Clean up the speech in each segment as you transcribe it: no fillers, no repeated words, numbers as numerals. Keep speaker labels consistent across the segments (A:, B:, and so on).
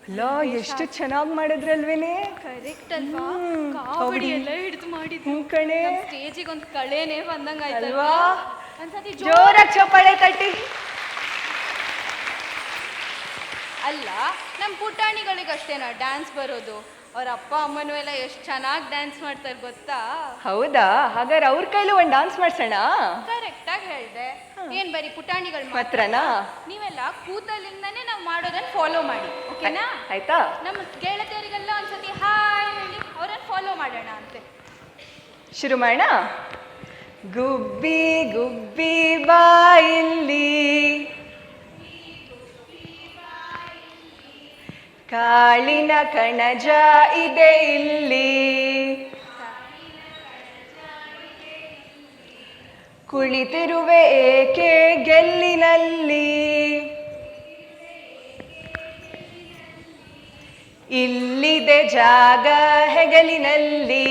A: ಅಲ್ಲ ಎಷ್ಟು ಚೆನ್ನಾಗಿ ಮಾಡಿದ್ರಲ್ವೇನೆ.
B: ಕರೆಕ್ಟ್ ಅಲ್ವಾ? ಕಾವಡಿ ಎಲ್ಲ ಹಿಡಿದು ಮಾಡಿದ್ವಿ
A: ಕಣೆ.
B: ಸ್ಟೇಜಿಗೆ ಒಂದು ಕಳೆನೇ ಬಂದಂಗ
A: ಅಲ್ವಾ?
B: ಒಂದ್ಸತಿ
A: ಜೋರಾಗಿ ಚಪ್ಪಾಳೆ ತಟ್ಟಿ.
B: ಅಲ್ಲ ನಮ್ಮ ಪುಟಾಣಿಗಳಿಗಷ್ಟೇನಾ ಡ್ಯಾನ್ಸ್ ಬರೋದು? ಅವ್ರ ಅಪ್ಪ ಅಮ್ಮನೂ ಎಲ್ಲ ಎಷ್ಟು ಚೆನ್ನಾಗಿ ಡ್ಯಾನ್ಸ್ ಮಾಡ್ತಾರೆ ಗೊತ್ತಾ?
A: ಹೌದಾ? ಹಾಗಾದ್ರೆ ಅವ್ರ ಕೈಲೂ ಒಂದು ಡಾನ್ಸ್ ಮಾಡ್ಸೋಣ.
B: ಕರೆಕ್ಟ್ ಆಗಿ ಹೇಳ್ದೆ. ಏನ್ ಬರೀ ಪುಟಾಣಿಗಳು
A: ಮಾತ್ರನಾ?
B: ನೀವೆಲ್ಲ ಕೂತಲ್ಲಿಂದಾನೇ ನಾವು ಮಾಡೋದನ್ನ ಫಾಲೋ ಮಾಡಿ, ಓಕೆನಾ?
A: ಆಯ್ತಾ?
B: ನಮ್ಮ ಗೆಳತಿಯರಿಗೆಲ್ಲ ಒಂದ್ಸತಿ ಹಾಯ್ ಹೇಳಿ ಅವರನ್ನ ಫಾಲೋ ಮಾಡೋಣ ಅಂತೆ.
A: ಶುರು ಮಾಡೋಣ. ಗುಬ್ಬಿ ಗುಬ್ಬಿ ಬಾಯಿಲ್ಲಿ, ಕಾಳಿನ ಕಣಜ ಇದೆ ಇಲ್ಲಿ, ಕುಳಿತಿರುವೆ ಏಕೆ ಗೆಲ್ಲಿನಲ್ಲಿ, ಇಲ್ಲಿದೆ ಜಾಗ ಹೆಗಲಿನಲ್ಲಿ.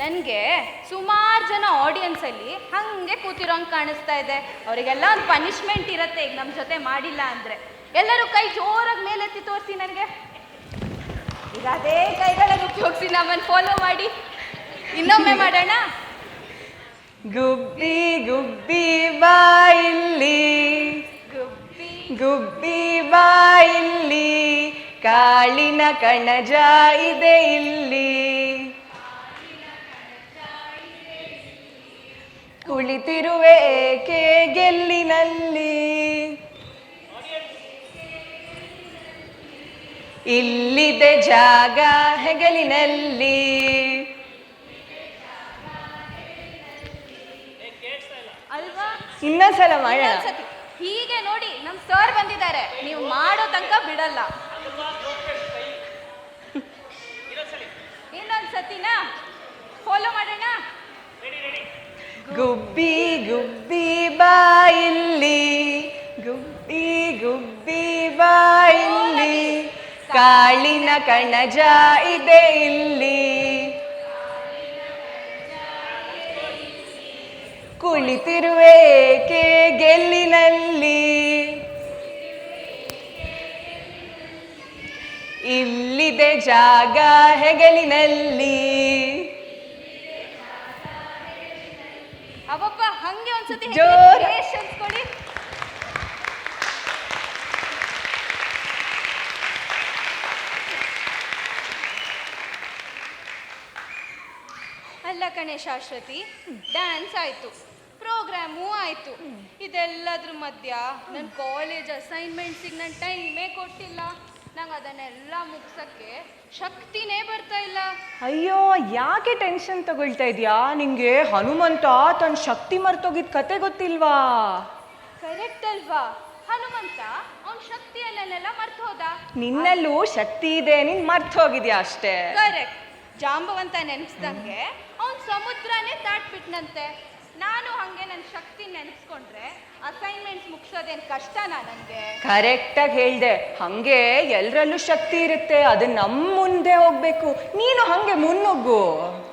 B: ನನಗೆ ಸುಮಾರು ಜನ ಆಡಿಯನ್ಸಲ್ಲಿ ಹಾಗೆ ಕೂತಿರೋಂಗೆ ಕಾಣಿಸ್ತಾ ಇದೆ. ಅವರಿಗೆಲ್ಲ ಒಂದು ಪನಿಷ್ಮೆಂಟ್ ಇರುತ್ತೆ ಈಗ ನಮ್ಮ ಜೊತೆ ಮಾಡಿಲ್ಲ ಅಂದರೆ. ಎಲ್ಲರೂ ಕೈ ಜೋರಾಗಿ ಮೇಲೆತ್ತಿ ತೋರಿಸಿ ನನಗೆ. ಈಗ ಅದೇ ಕೈಗಳನ್ನು ಉಪಯೋಗಿಸಿ ನಮ್ಮನ್ನು ಫಾಲೋ ಮಾಡಿ. ಇನ್ನೊಮ್ಮೆ ಮಾಡೋಣ.
A: ಗುಬ್ಬಿ ಗುಬ್ಬಿ ಬಾಯಿಲ್ಲಿ,
B: ಗುಬ್ಬಿ
A: ಗುಬ್ಬಿ ಬಾಯಿಲ್ಲಿ, ಕಾಳಿನ ಕಣಜ ಇದೆ ಇಲ್ಲಿ, ಕುಳಿತಿರುವೆ ಏಕೆ ಗೆಲ್ಲಿನಲ್ಲಿ, ಇಲ್ಲಿದೆ ಜಾಗ ಹೆಗಲಿನಲ್ಲಿ.
B: ಅಲ್ವಾ?
A: ಇನ್ನೊಂದ್ಸಲ ಮಾಡೋಣ.
B: ಇನ್ನೊಂದ್ಸತಿ ಹೀಗೆ ನೋಡಿ ನಮ್ಮ ಸರ್ ಬಂದಿದ್ದಾರೆ, ನೀವು ಮಾಡೋ ತನಕ ಬಿಡಲ್ಲ. ಇನ್ನೊಂದ್ಸತಿನಾ ಫಾಲೋ ಮಾಡೋಣ.
A: ಗುಬ್ಬಿ ಗುಬ್ಬಿ ಬಾಯಿಲ್ಲಿ, ಗುಬ್ಬಿ ಗುಬ್ಬಿ ಬಾಯಿಲ್ಲಿ, ಕಾಳಿನ ಕಣಜ ಇದೆ ಇಲ್ಲಿ, ಕುಳಿತಿರುವೆ ಏಕೆ ಗೆಲ್ಲಿನಲ್ಲಿ, ಇಲ್ಲಿದೆ ಜಾಗ ಹೆಗಲಿನಲ್ಲಿ.
B: ಅವಪ್ಪ ಹಂಗೆ ಒಂದ್ಸತಿ
A: ಜೋರ.
B: ಪೇಷನ್ಸ್ ಕೊಡಿ. ಅಲ್ಲ ಕಣೆ ಶಾಶ್ವತಿ, ಡ್ಯಾನ್ಸ್ ಆಯ್ತು, ಪ್ರೋಗ್ರಾಮು ಆಯ್ತು, ಇದೆಲ್ಲದ್ರ ಮಧ್ಯ ನನ್ನ ಕಾಲೇಜ್ ಅಸೈನ್ಮೆಂಟ್ಸಿಗೆ ನಾನು ಟೈಮೇ ಕೊಟ್ಟಿಲ್ಲ. ನಂಗೆ ಅದನ್ನೆಲ್ಲ ಮುಗ್ಸಕ್ಕೆ ಶಕ್ತಿನೇ ಬರ್ತಾ ಇಲ್ಲ.
A: ಅಯ್ಯೋ, ಯಾಕೆ ಟೆನ್ಷನ್ ತಗೊಳ್ತಾ ಇದೀಯಾ? ನಿಂಗೆ ಹನುಮಂತ ತನ್ನ ಶಕ್ತಿ ಮರ್ತೋಗಿದ್ ಕತೆ ಗೊತ್ತಿಲ್ವಾ?
B: ಕರೆಕ್ಟ್ ಅಲ್ವಾ? ಹನುಮಂತ ಅವನ ಶಕ್ತಿಯನ್ನೆಲ್ಲ ಮರ್ತು ಹೋದ.
A: ನಿನ್ನಲ್ಲೂ ಶಕ್ತಿ ಇದೆ, ನೀನ್ ಮರ್ತ್ ಹೋಗಿದ್ಯಾ ಅಷ್ಟೇ.
B: ಕರೆಕ್ಟ್. ಜಾಂಬವಂತ ನೆನೆಸ್ದಂಗೆ ಅವನ್ ಸಮುದ್ರನೇ ದಾಟ್ಬಿಟ್ನಂತೆ. ನಾನು ಹಂಗೆ ನನ್ನ ಶಕ್ತಿ ನೆನೆಸ್ಕೊಂಡ್ರೆ ಅಸೈನ್ಮೆಂಟ್ಸ್ ಮುಗಿಸೋದೇನು ಕಷ್ಟನಾ ನನಗೆ?
A: ಕರೆಕ್ಟಾಗಿ ಹೇಳ್ದೆ. ಹಂಗೆ ಎಲ್ರಲ್ಲೂ ಶಕ್ತಿ ಇರುತ್ತೆ, ಅದು ನಮ್ಮ ಮುಂದೆ ಹೋಗ್ಬೇಕು, ನೀನು ಹಂಗೆ ಮುನ್ನುಗ್ಗು.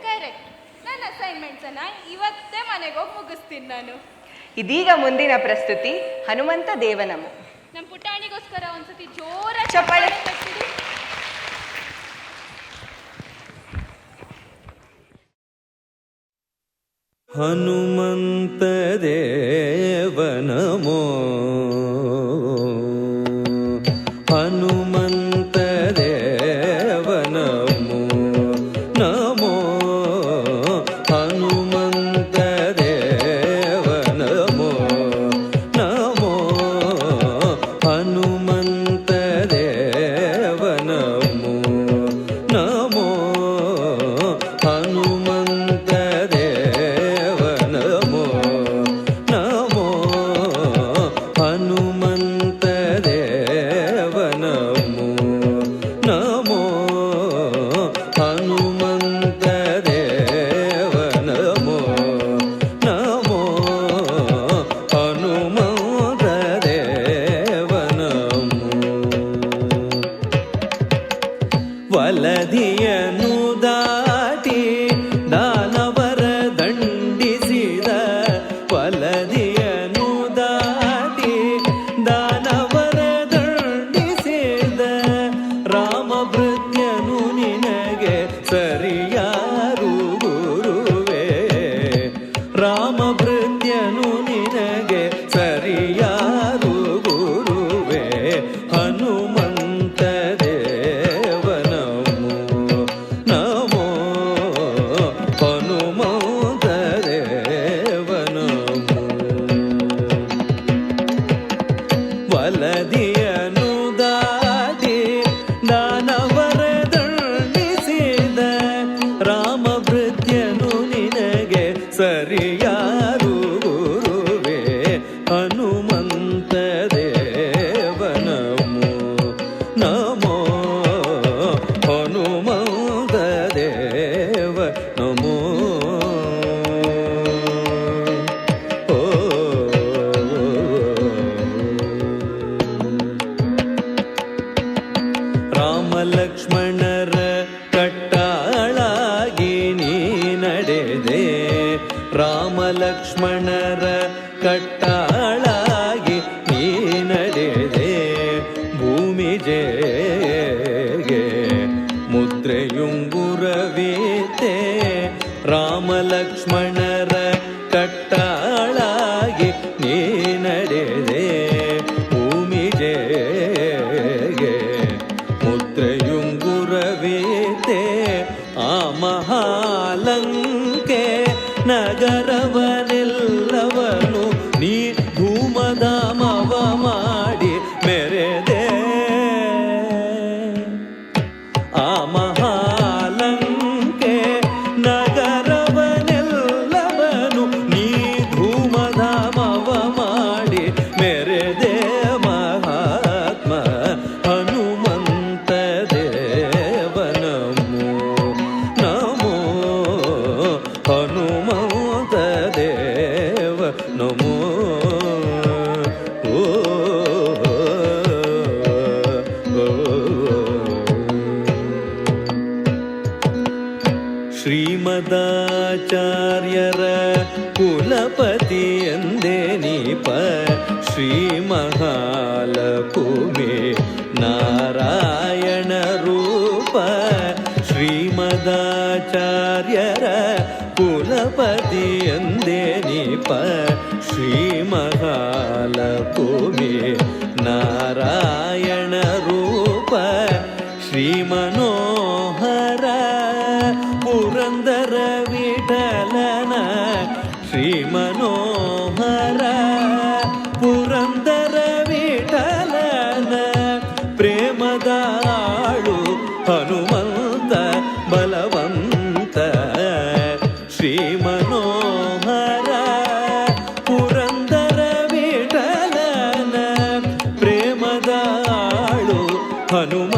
B: ಕರೆಕ್ಟ್. ನನ್ನ ಅಸೈನ್ಮೆಂಟ್ಸ್ ಅನ್ನ ಇವತ್ತೇ ಮನೆಗೆ ಹೋಗಿ ಮುಗಿಸ್ತೀನಿ ನಾನು.
A: ಇದೀಗ ಮುಂದಿನ ಪ್ರಸ್ತುತಿ ಹನುಮಂತ ದೇವನಮು.
B: ನಮ್ಮ ಪುಟಾಣಿಗೋಸ್ಕರ ಒಂದ್ಸತಿ ಜೋರ
A: ಚಪ್ಪಾಳೆ
B: ತಟ್ಟಿರಿ.
C: ಹನುಮಂತ ದೇವನಮೋ, ಹನುಮಂತ ದೇವನಮೋ ನಮೋ, ಹನುಮಂತ ದೇವನಮೋ ನಮೋ, ಹನುಮಂತ ದೇವನಮೋ ನಮೋ, ಹನುಮಂತ ದೇವ ನಮೋ ಹನುಮಂತ ದೇವ ನಮೋ ನಮೋ ಹನುಮಂತ ದೇವ ನಮೋ ರಾಮ ಲಕ್ಷ್ಮಣರ ಕಟ್ಟಾಳಾಗಿ ನೀ ನಡೆದೆ ರಾಮ ಲಕ್ಷ್ಮಣರ ಕಟ್ಟಾಳಾಗಿ ನೀ ನಡೆದೆ ಭೂಮಿ ಜೇಗೆ ಮುದ್ರೆಯುಂಗುರವೀತೆ ರಾಮ ಲಕ್ಷ್ಮಣರ ಕಟ್ಟಾಳಾಗಿ ನೀ ನಡೆದೆ ಭೂಮಿ ಜೇಗೆ ಮುದ್ರೆಯುಂಗುರವೀತೆ ಆ ಮಹಾಲಂಕೆ ನಗರವನೆಲ್ಲವನು ನೀ ಧೂಮಧಾಮವ ಮಾಡಿ ಮೆರೆದೆ ಆ ಮಹಾಲಂಕೆ ನಗರವನೆಲ್ಲವನು ನೀ ಧೂಮಧಾಮವ ಮಾಡಿ ಮೆರೆದೆ ಮಹಾತ್ಮ ಹನುಮಂತ ದೇವ ನಮೋ ನಮೋ ಹನುಮಂತ ದೇವ ನಮೋ ಓ ಶ್ರೀಮದಾಚಾರ್ಯರ ಕುಲಪತಿ ಎಂದೇ ನೀಪ ಶ್ರೀ ಮಹಾಲಕುಮಿ ನಾರಾಯಣ ರೂಪ ಶ್ರೀಮದಾಚಾರ್ಯರ ಕುಲಪತಿ ಎಂದೇ ನೀಪ ಶ್ರೀ ಮಹಾಲಕುಮಿ ನಾರಾಯಣ ರೂಪ ಶ್ರೀ ಮನೋಹರ ಪುರಂದರ ವಿಠಲನ ಶ್ರೀ ಮನೋಹರ ಪುರಂದರ ವಿಠಲನ ಪ್ರೇಮದಾಳು ಹನುಮಂತ ಬಲವಂತ ಶ್ರೀ ಮನೋಹರ ಪುರಂದರ ವಿಠಲನ ಪ್ರೇಮದಾಳು ಹನುಮ